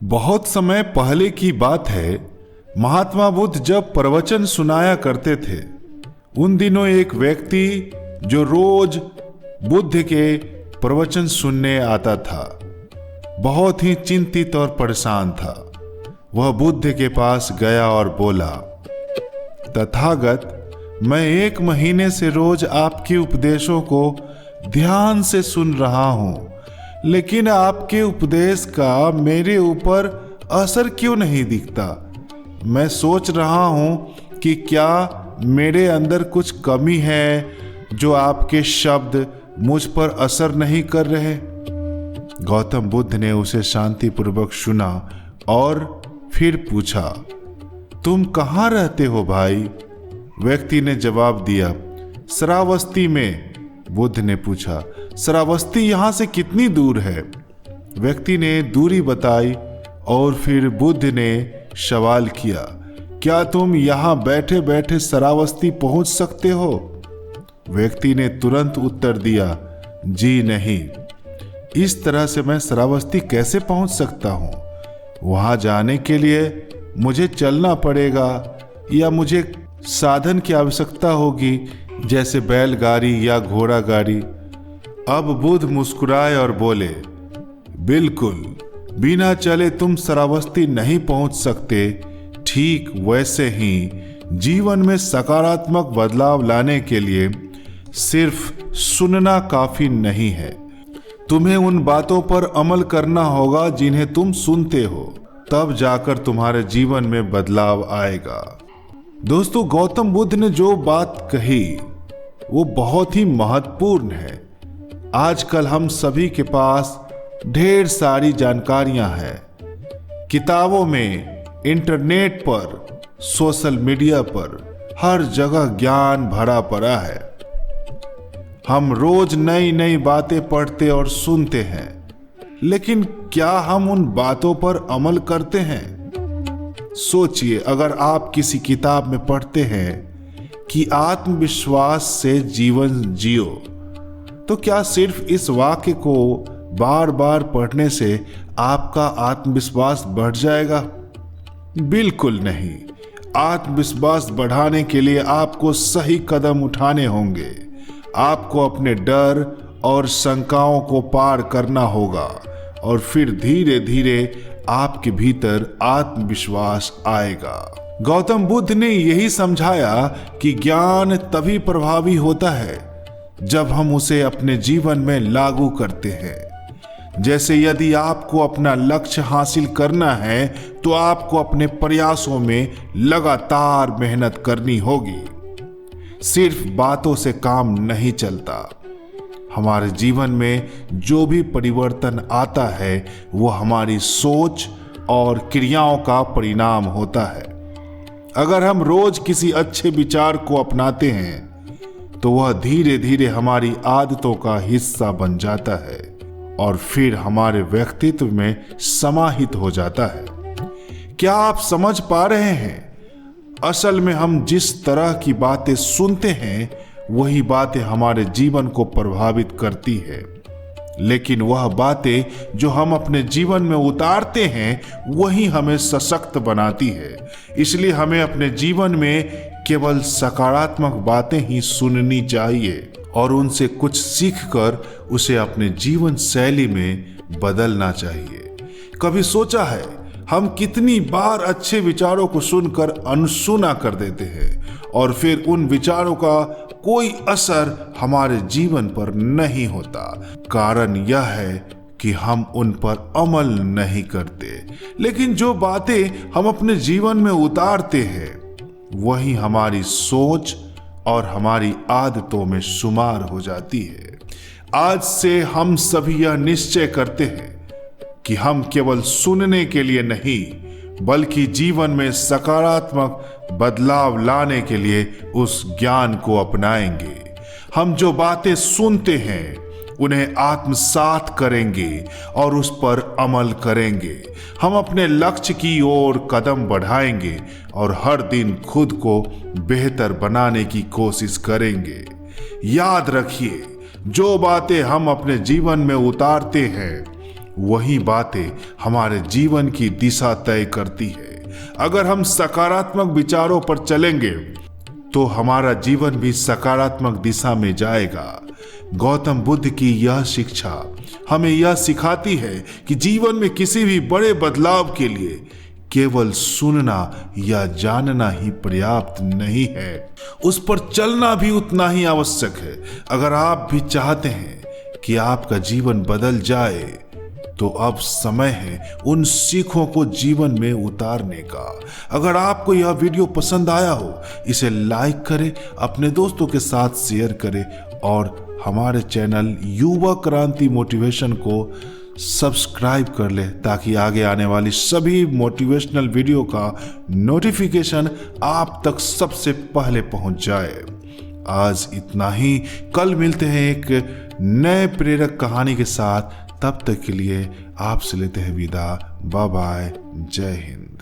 बहुत समय पहले की बात है। महात्मा बुद्ध जब प्रवचन सुनाया करते थे, उन दिनों एक व्यक्ति जो रोज बुद्ध के प्रवचन सुनने आता था, बहुत ही चिंतित और परेशान था। वह बुद्ध के पास गया और बोला, तथागत, मैं 1 महीने से रोज आपके उपदेशों को ध्यान से सुन रहा हूं, लेकिन आपके उपदेश का मेरे ऊपर असर क्यों नहीं दिखता। मैं सोच रहा हूं कि क्या मेरे अंदर कुछ कमी है जो आपके शब्द मुझ पर असर नहीं कर रहे। गौतम बुद्ध ने उसे शांतिपूर्वक सुना और फिर पूछा, तुम कहाँ रहते हो भाई? व्यक्ति ने जवाब दिया, श्रावस्ती में। बुद्ध ने पूछा, श्रावस्ती यहाँ से कितनी दूर है? व्यक्ति ने दूरी बताई और फिर बुद्ध ने सवाल किया, क्या तुम यहाँ बैठे बैठे श्रावस्ती पहुंच सकते हो? व्यक्ति ने तुरंत उत्तर दिया, जी नहीं। इस तरह से मैं श्रावस्ती कैसे पहुंच सकता हूं? वहां जाने के लिए मुझे चलना पड़ेगा या मुझे साधन की आवश्यकता होगी, जैसे बैलगाड़ी या घोड़ा गाड़ी। अब बुद्ध मुस्कुराए और बोले, बिल्कुल, बिना चले तुम श्रावस्ती नहीं पहुंच सकते। ठीक वैसे ही जीवन में सकारात्मक बदलाव लाने के लिए सिर्फ सुनना काफी नहीं है। तुम्हें उन बातों पर अमल करना होगा जिन्हें तुम सुनते हो, तब जाकर तुम्हारे जीवन में बदलाव आएगा। दोस्तों, गौतम बुद्ध ने जो बात कही वो बहुत ही महत्वपूर्ण है। आजकल हम सभी के पास ढेर सारी जानकारियां हैं, किताबों में, इंटरनेट पर, सोशल मीडिया पर, हर जगह ज्ञान भरा पड़ा है। हम रोज नई नई बातें पढ़ते और सुनते हैं, लेकिन क्या हम उन बातों पर अमल करते हैं? सोचिए, अगर आप किसी किताब में पढ़ते हैं कि आत्मविश्वास से जीवन जियो, तो क्या सिर्फ इस वाक्य को बार बार पढ़ने से आपका आत्मविश्वास बढ़ जाएगा? बिल्कुल नहीं। आत्मविश्वास बढ़ाने के लिए आपको सही कदम उठाने होंगे। आपको अपने डर और शंकाओं को पार करना होगा और फिर धीरे धीरे आपके भीतर आत्मविश्वास आएगा। गौतम बुद्ध ने यही समझाया कि ज्ञान तभी प्रभावी होता है जब हम उसे अपने जीवन में लागू करते हैं। जैसे यदि आपको अपना लक्ष्य हासिल करना है तो आपको अपने प्रयासों में लगातार मेहनत करनी होगी। सिर्फ बातों से काम नहीं चलता। हमारे जीवन में जो भी परिवर्तन आता है वो हमारी सोच और क्रियाओं का परिणाम होता है। अगर हम रोज किसी अच्छे विचार को अपनाते हैं तो वह धीरे धीरे हमारी आदतों का हिस्सा बन जाता है और फिर हमारे व्यक्तित्व में समाहित हो जाता है। क्या आप समझ पा रहे हैं? असल में हम जिस तरह की बातें सुनते हैं वही बातें हमारे जीवन को प्रभावित करती है, लेकिन वह बातें जो हम अपने जीवन में उतारते हैं वही हमें सशक्त बनाती है। इसलिए हमें अपने जीवन में केवल सकारात्मक बातें ही सुननी चाहिए और उनसे कुछ सीखकर उसे अपने जीवन शैली में बदलना चाहिए। कभी सोचा है हम कितनी बार अच्छे विचारों को सुनकर अनसुना कर देते हैं और फिर उन विचारों का कोई असर हमारे जीवन पर नहीं होता? कारण यह है कि हम उन पर अमल नहीं करते। लेकिन जो बातें हम अपने जीवन में उतारते हैं वही हमारी सोच और हमारी आदतों में शुमार हो जाती है। आज से हम सभी यह निश्चय करते हैं कि हम केवल सुनने के लिए नहीं बल्कि जीवन में सकारात्मक बदलाव लाने के लिए उस ज्ञान को अपनाएंगे। हम जो बातें सुनते हैं उन्हें आत्मसात करेंगे और उस पर अमल करेंगे। हम अपने लक्ष्य की ओर कदम बढ़ाएंगे और हर दिन खुद को बेहतर बनाने की कोशिश करेंगे। याद रखिए, जो बातें हम अपने जीवन में उतारते हैं वही बातें हमारे जीवन की दिशा तय करती है। अगर हम सकारात्मक विचारों पर चलेंगे तो हमारा जीवन भी सकारात्मक दिशा में जाएगा। गौतम बुद्ध की यह शिक्षा हमें यह सिखाती है कि जीवन में किसी भी बड़े बदलाव के लिए केवल सुनना या जानना ही पर्याप्त नहीं है, उस पर चलना भी उतना ही आवश्यक है। अगर आप भी चाहते हैं कि आपका जीवन बदल जाए तो अब समय है उन सीखों को जीवन में उतारने का। अगर आपको यह वीडियो पसंद आया हो, इसे लाइक करें, अपने दोस्तों के साथ शेयर करें और हमारे चैनल युवा क्रांति मोटिवेशन को सब्सक्राइब कर ले ताकि आगे आने वाली सभी मोटिवेशनल वीडियो का नोटिफिकेशन आप तक सबसे पहले पहुंच जाए। आज इतना ही, कल मिलते हैं एक नए प्रेरक कहानी के साथ। तब तक के लिए आपसे लेते हैं विदा। बाय बाय, जय हिंद।